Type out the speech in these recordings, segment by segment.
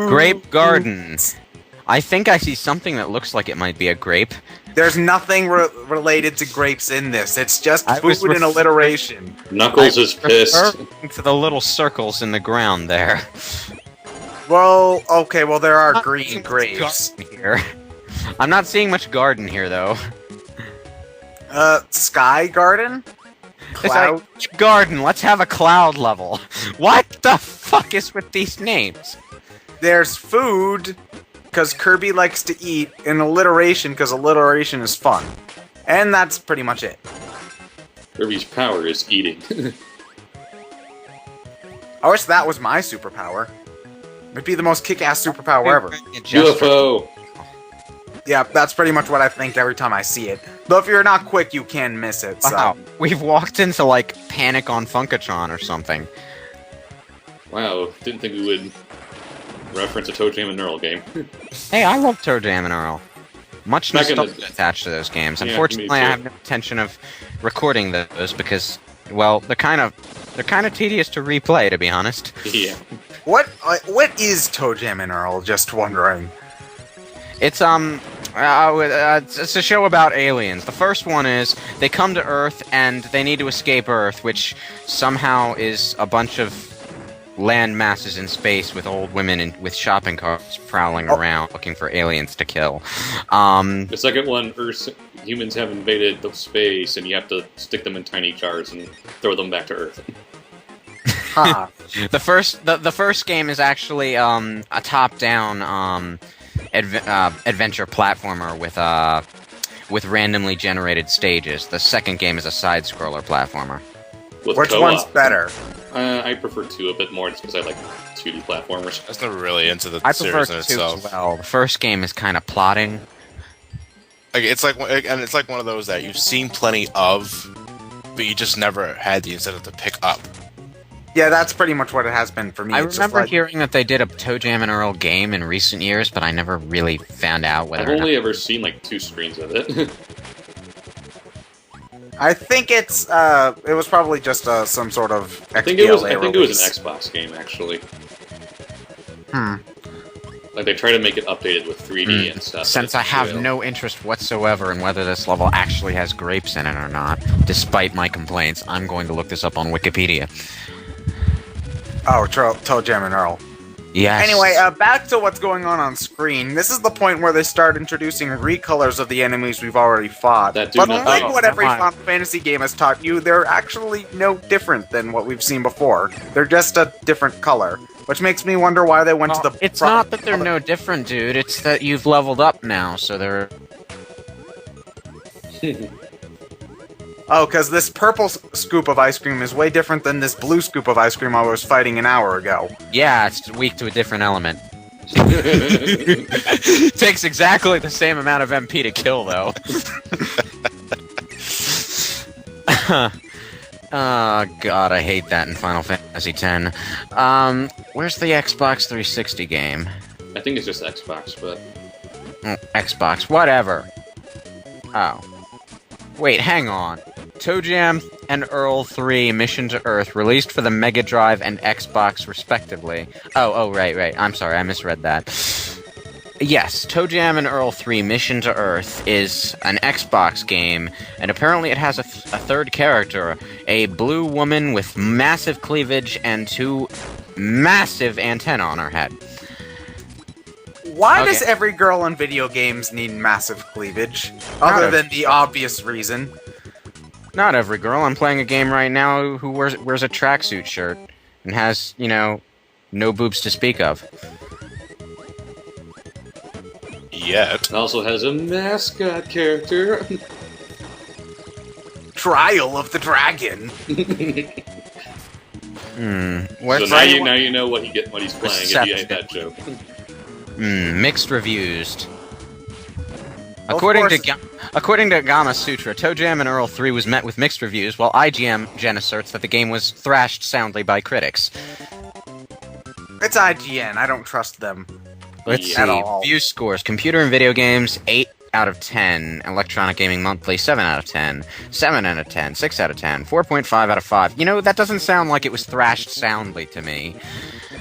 Grape Gardens. I think I see something that looks like it might be a grape. There's nothing related to grapes in this. It's just food and alliteration. Knuckles is pissed. To the little circles in the ground there. Well, okay, well there are green grapes. Here. I'm not seeing much garden here, though. Sky garden? Cloud? It's like, garden, let's have a cloud level. What the fuck is with these names? There's food, because Kirby likes to eat, and alliteration, because alliteration is fun. And that's pretty much it. Kirby's power is eating. I wish that was my superpower. It'd be the most kick-ass superpower ever. UFO! Yeah, that's pretty much what I think every time I see it. Though if you're not quick, you can miss it, so... Wow, we've walked into, like, Panic on Funkatron or something. Wow, didn't think we would reference a Toejam and Earl game. Hey, I love Toejam and Earl. Much Back in the- nostalgia attached to those games. Yeah, Unfortunately, me I too. have no intention of recording those because, well, they're kind of tedious to replay, to be honest. Yeah. What is Toejam and Earl? Just wondering. It's it's a show about aliens. The first one is they come to Earth and they need to escape Earth, which somehow is a bunch of land masses in space with old women and with shopping carts prowling around looking for aliens to kill. The second one, humans have invaded the space, and you have to stick them in tiny jars and throw them back to Earth. Huh. The first game is actually a top-down adventure platformer with randomly generated stages. The second game is a side-scroller platformer. With Which co-op. one's better? I prefer 2 a bit more, just because I like 2D platformers. I was never really into the I prefer series in 2 itself. as well. The first game is kind of plotting. Like, it's like one of those that you've seen plenty of, but you just never had the incentive to pick up. Yeah, that's pretty much what it has been for me. I It's just remember like- hearing that they did a Toejam and Earl game in recent years, but I never really found out whether I've only ever seen like 2 screens of it. I think it was probably just some sort of XBLA I think it was an release. Xbox game, actually. Hmm. Like, they try to make it updated with 3D and stuff. Since It's I have real. no interest whatsoever in whether this level actually has grapes in it or not, despite my complaints, I'm going to look this up on Wikipedia. Oh, Toejam and Earl. Yes. Anyway, back to what's going on screen. This is the point where they start introducing recolors of the enemies we've already fought. That do But nothing. like what every Come on. Final Fantasy game has taught you, they're actually no different than what we've seen before. They're just a different color, which makes me wonder why they went to the... It's not that they're no different, dude. It's that you've leveled up now, so they're... Oh, because this purple scoop of ice cream is way different than this blue scoop of ice cream I was fighting an hour ago. Yeah, it's weak to a different element. Takes exactly the same amount of MP to kill, though. Oh, God, I hate that in Final Fantasy X. Where's the Xbox 360 game? I think it's just Xbox, but... Xbox, whatever. Oh. Wait, hang on. Toejam and Earl 3 Mission to Earth, released for the Mega Drive and Xbox respectively. Oh, right. I'm sorry, I misread that. Yes, Toejam and Earl 3 Mission to Earth is an Xbox game, and apparently it has a third character, a blue woman with massive cleavage and 2 massive antennae on her head. Why Okay. does every girl in video games need massive cleavage? Other than the obvious reason. Not every girl. I'm playing a game right now who wears a tracksuit shirt and has, no boobs to speak of. Yet. It also has a mascot character. Trial of the Dragon. What? So now you know what he's playing if you hate that joke. Mixed reviews. Of According course. to Gama Sutra, Toejam and Earl 3 was met with mixed reviews, while IGN asserts that the game was thrashed soundly by critics. It's IGN. I don't trust them. Let's Yeah. At see. all. View scores. Computer and Video Games, 8 out of 10. Electronic Gaming Monthly, 7 out of 10. 7 out of 10. 6 out of 10. 4.5 out of 5. That doesn't sound like it was thrashed soundly to me.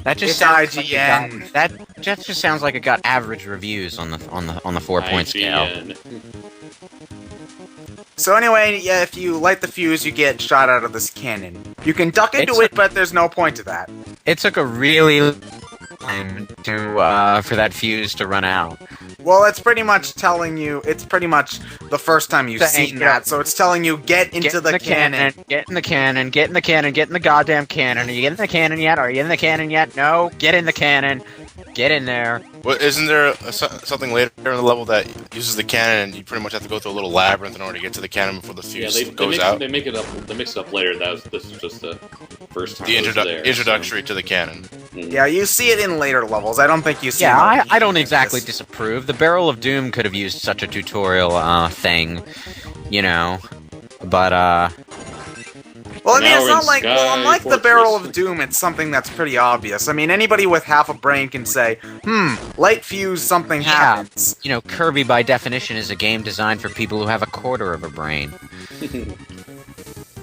That just It's sounds like IGN. that just sounds like it got average reviews on the 4-point scale. IGN. So anyway, yeah, if you light the fuse, you get shot out of this cannon. You can duck into It's it, but there's no point to that. It took a really time to for that fuse to run out. Well, it's pretty much telling you, it's pretty much the first time you've Saying, seen that, so it's telling you, get into the cannon. Get in the cannon. Get in the cannon. Get in the goddamn cannon. Are you in the cannon yet? Are you in the cannon yet? No. Get in the cannon. Get in there. Well, isn't there something later in the level that uses the cannon, and you pretty much have to go through a little labyrinth in order to get to the cannon before the Yeah, fuse goes out? They make it up. They mix it up later. This is just the first time. The it was there, introductory to the cannon. Yeah, you see it in later levels. I don't think you see Yeah, it. I don't exactly disapprove. The Barrel of Doom could have used such a tutorial thing, you know. But Well, I mean, Now it's we're not in like, well, Sky unlike the Fortress. Barrel of Doom, it's something that's pretty obvious. I mean, anybody with half a brain can say, light fuse, something happens. you know, Kirby by definition is a game designed for people who have a quarter of a brain.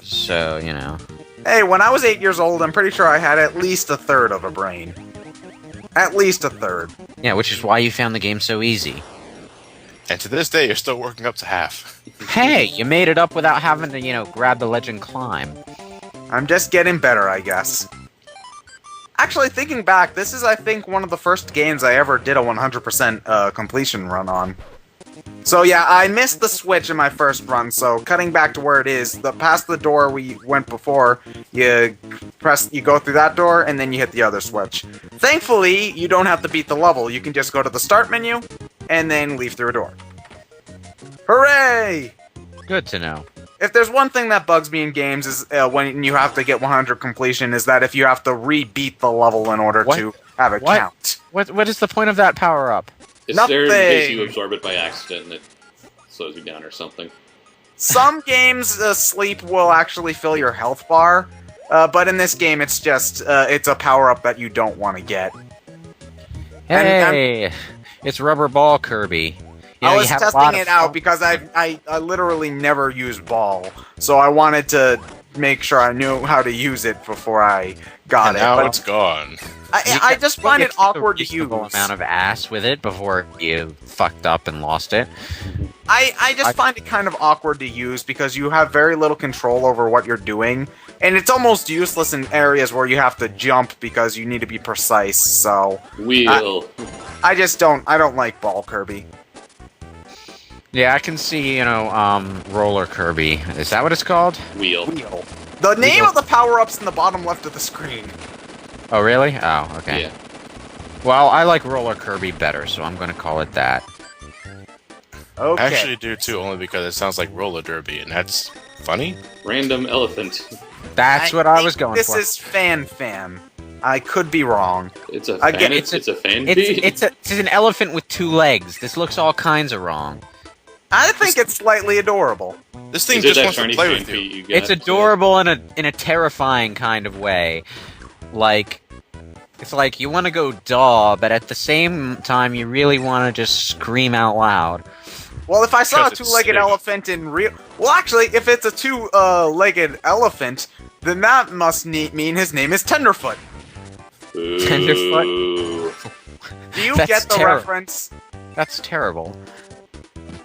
So, you know. Hey, when I was 8 years old, I'm pretty sure I had at least a third of a brain. At least a third. Yeah, which is why you found the game so easy. And to this day, you're still working up to half. Hey, you made it up without having to, you know, grab the ledge and climb. I'm just getting better, I guess. Actually, thinking back, this is, I think, one of the first games I ever did a 100% completion run on. So yeah, I missed the switch in my first run, so cutting back to where it is, past the door we went before, you go through that door, and then you hit the other switch. Thankfully, you don't have to beat the level, you can just go to the start menu, and then leave through a door. Hooray! Good to know. If there's one thing that bugs me in games is when you have to get 100 completion, is that if you have to re-beat the level in order to have it count. What is the point of that power-up? It's there in case Nothing. you absorb it by accident and it slows you down or something. Some games, sleep will actually fill your health bar, but in this game, it's just it's a power up that you don't want to get. Hey, it's Rubber Ball Kirby. You know, I you was have a lot testing of it out fun- because I literally never use ball, so I wanted to make sure I knew how to use it before I got And it. now But it's gone. I just find it awkward to use. reasonable amount of ass with it before you fucked up and lost it. I just find it kind of awkward to use because you have very little control over what you're doing, and it's almost useless in areas where you have to jump because you need to be precise. So Wheel. I just don't like ball Kirby. Yeah, I can see, you know, Roller Kirby. Is that what it's called? Wheel. The name of the power-ups in the bottom left of the screen. Oh, really? Oh, okay. Yeah. Well, I like Roller Kirby better, so I'm going to call it that. Okay. I actually do too, only because it sounds like roller derby, and that's funny. Random elephant. That's what I was think going this for. is fan. I could be wrong. It's a I fan. get- It's a fan. It's an elephant with 2 legs. This looks all kinds of wrong. I think it's slightly adorable. This thing Is it just that wants to shiny play fan with feet you. you got? It's adorable in a terrifying kind of way. Like, it's like you want to go daw, but at the same time you really want to just scream out loud. Well, if I saw a Because it's two-legged safe. elephant in real... Well, actually, if it's a two-legged elephant, then that must mean his name is Tenderfoot. Tenderfoot. Ooh. Do you That's get the terrible. reference? That's terrible.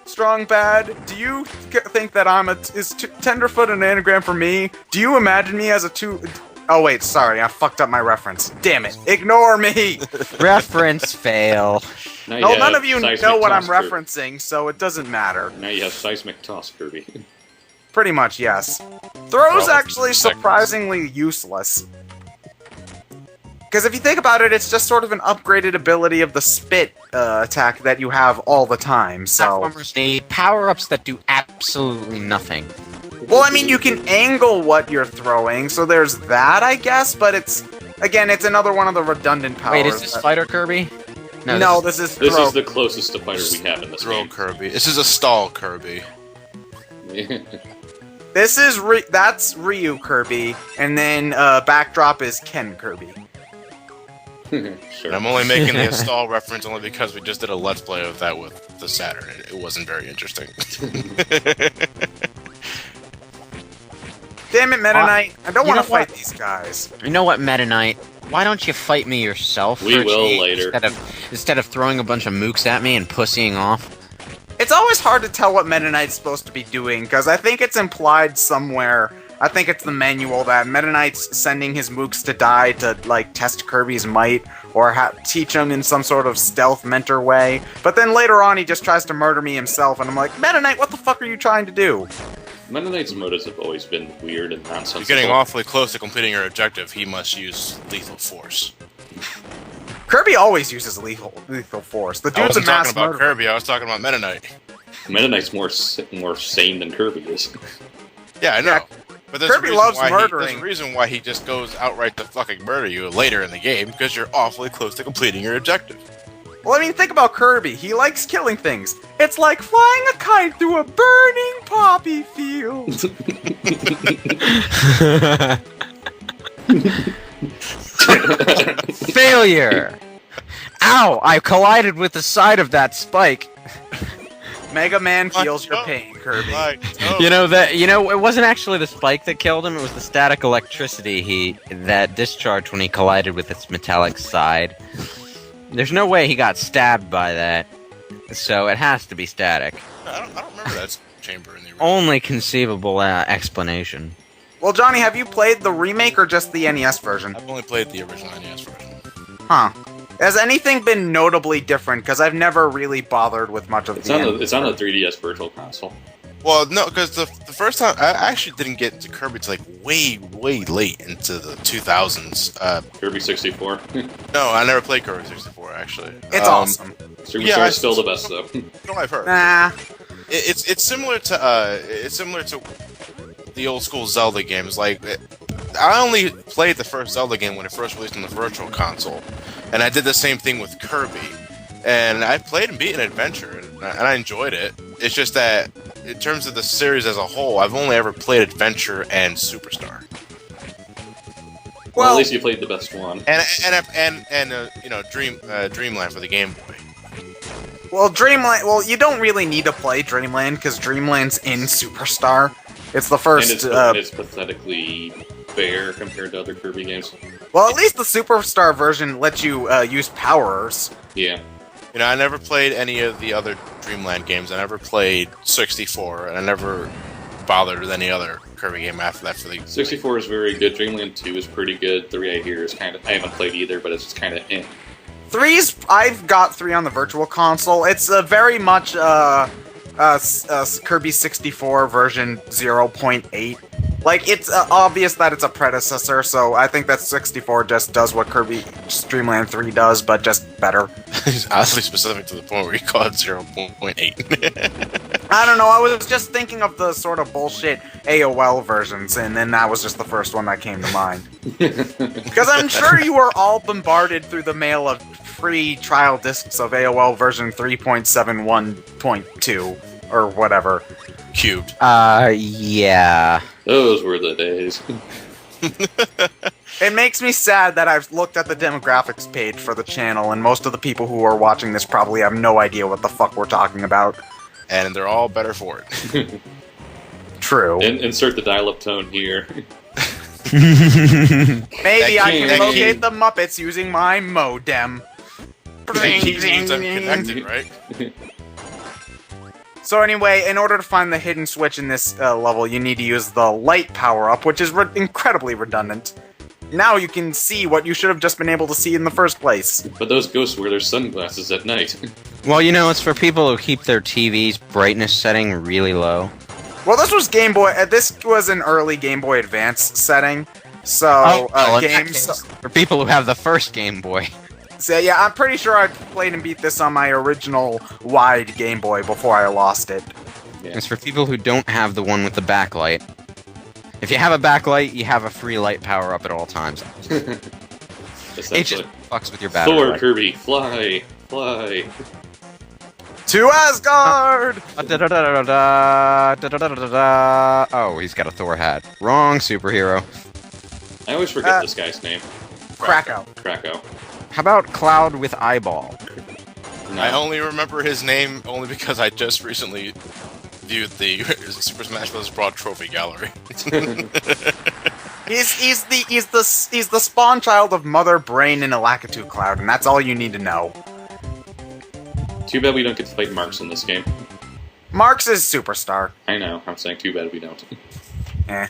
Strong Bad, do you think that Tenderfoot an anagram for me? Do you imagine me as a two... Oh, wait, sorry, I fucked up my reference. Damn it, ignore me! Reference fail. Now No, you none have of you seismic know what I'm toss, Kirby. referencing, so it doesn't matter. Now you have seismic toss, Kirby. Pretty much, yes. Throw's Well, actually seconds. surprisingly useless. Because if you think about it, it's just sort of an upgraded ability of the spit attack that you have all the time, so... Platformers need power-ups that do absolutely nothing. Well, I mean, you can angle what you're throwing, so there's that, I guess, but it's... Again, it's another one of the redundant powers. Wait, is this Fighter Kirby? No, this is This throw. is the closest to fighter we have in this Throw game. Kirby. This is a stall Kirby. This is that's Ryu Kirby, and then backdrop is Ken Kirby. And Sure. I'm only making the stall reference only because we just did a Let's Play of that with the Saturn, and it wasn't very interesting. Damn it, Meta Knight! I don't You want to know what? fight these guys. You know what, Meta Knight? Why don't you fight me yourself? We for a will change, later. Instead of throwing a bunch of mooks at me and pussying off. It's always hard to tell what Meta Knight's supposed to be doing, because I think it's implied somewhere. I think it's the manual that Meta Knight's sending his mooks to die to, like, test Kirby's might, or teach him in some sort of stealth mentor way. But then later on, he just tries to murder me himself, and I'm like, Meta Knight, what the fuck are you trying to do? Meta Knight's motives have always been weird and nonsensical. You're getting awfully close to completing your objective. He must use lethal force. Kirby always uses lethal force. The I dude's a wasn't mass talking about murderer. Kirby. I was talking about Meta Knight. Meta Knight's more sane than Kirby is. Yeah, I know. Yeah, But there's Kirby a reason loves why murdering. there's a reason why he just goes outright to fucking murder you later in the game, because you're awfully close to completing your objective. Well, I mean, think about Kirby. He likes killing things. It's like flying a kite through a burning poppy field. Failure! Ow! I collided with the side of that spike. Mega Man feels your Oh, pain, Kirby. Like, oh, It wasn't actually the spike that killed him. It was the static electricity that discharged when he collided with its metallic side. There's no way he got stabbed by that, so it has to be static. I don't remember that chamber in the original. Only conceivable explanation. Well, Johnny, have you played the remake or just the NES version? I've only played the original NES version. Huh. Has anything been notably different? Because I've never really bothered with much of It's the on a 3DS Virtual Console. Well, no, because the first time I actually didn't get into Kirby till like way late into the 2000s. Kirby 64. No, I never played Kirby 64 actually. It's awesome. Superstar Yeah, is still the best though. You know what I've heard. Nah. It's similar to the old school Zelda games. Like, I only played the first Zelda game when it first released on the Virtual Console, and I did the same thing with Kirby. And I played and beat an adventure, and I enjoyed it. It's just that, in terms of the series as a whole, I've only ever played Adventure and Superstar. Well, at least you played the best one. And Dreamland for the Game Boy. Well, Dreamland. Well, you don't really need to play Dreamland because Dreamland's in Superstar. It's the first. And it's pathetically bare compared to other Kirby games. Well, at least the Superstar version lets you use powers. Yeah. You know, I never played any of the other Dreamland games. I never played 64, and I never bothered with any other Kirby game after that for the 64 is very good. Dreamland 2 is pretty good. 3 I hear is kind of... I haven't played either, but it's kind of eh. I've got 3 on the Virtual Console. It's very much Kirby 64 version 0.8. Like, it's obvious that it's a predecessor, so I think that 64 just does what Kirby Dreamland 3 does, but just better. It's oddly specific to the point where you call it 0.8. I don't know, I was just thinking of the sort of bullshit AOL versions, and then that was just the first one that came to mind. Because I'm sure you were all bombarded through the mail of free trial discs of AOL version 3.71.2, or whatever. Cubed. Yeah. Those were the days. It makes me sad that I've looked at the demographics page for the channel, and most of the people who are watching this probably have no idea what the fuck we're talking about. And they're all better for it. True. Insert the dial-up tone here. Maybe I can that locate the Muppets using my modem. He means I'm connected, right? So anyway, in order to find the hidden switch in this level, you need to use the light power-up, which is incredibly redundant. Now you can see what you should have just been able to see in the first place. But those ghosts wear their sunglasses at night. Well, it's for people who keep their TV's brightness setting really low. Well, this was Game Boy. This was an early Game Boy Advance setting, so well, in that games. case, for people who have the first Game Boy. So yeah, I'm pretty sure I played and beat this on my original wide Game Boy before I lost it. Yeah. It's for people who don't have the one with the backlight. If you have a backlight, you have a free light power up at all times. It just Essentially. fucks with your battery Thor, life. Kirby, fly, fly. To Asgard! Oh, he's got a Thor hat. Wrong superhero. I always forget this guy's name. Krakow. Krakow. How about Cloud with eyeball? No. I only remember his name only because I just recently viewed the Super Smash Bros. Brawl Trophy Gallery. He's the spawn child of Mother Brain in a Lakitu Cloud, and that's all you need to know. Too bad we don't get to fight Marks in this game. Marx is superstar. I know. I'm saying too bad we don't. Eh.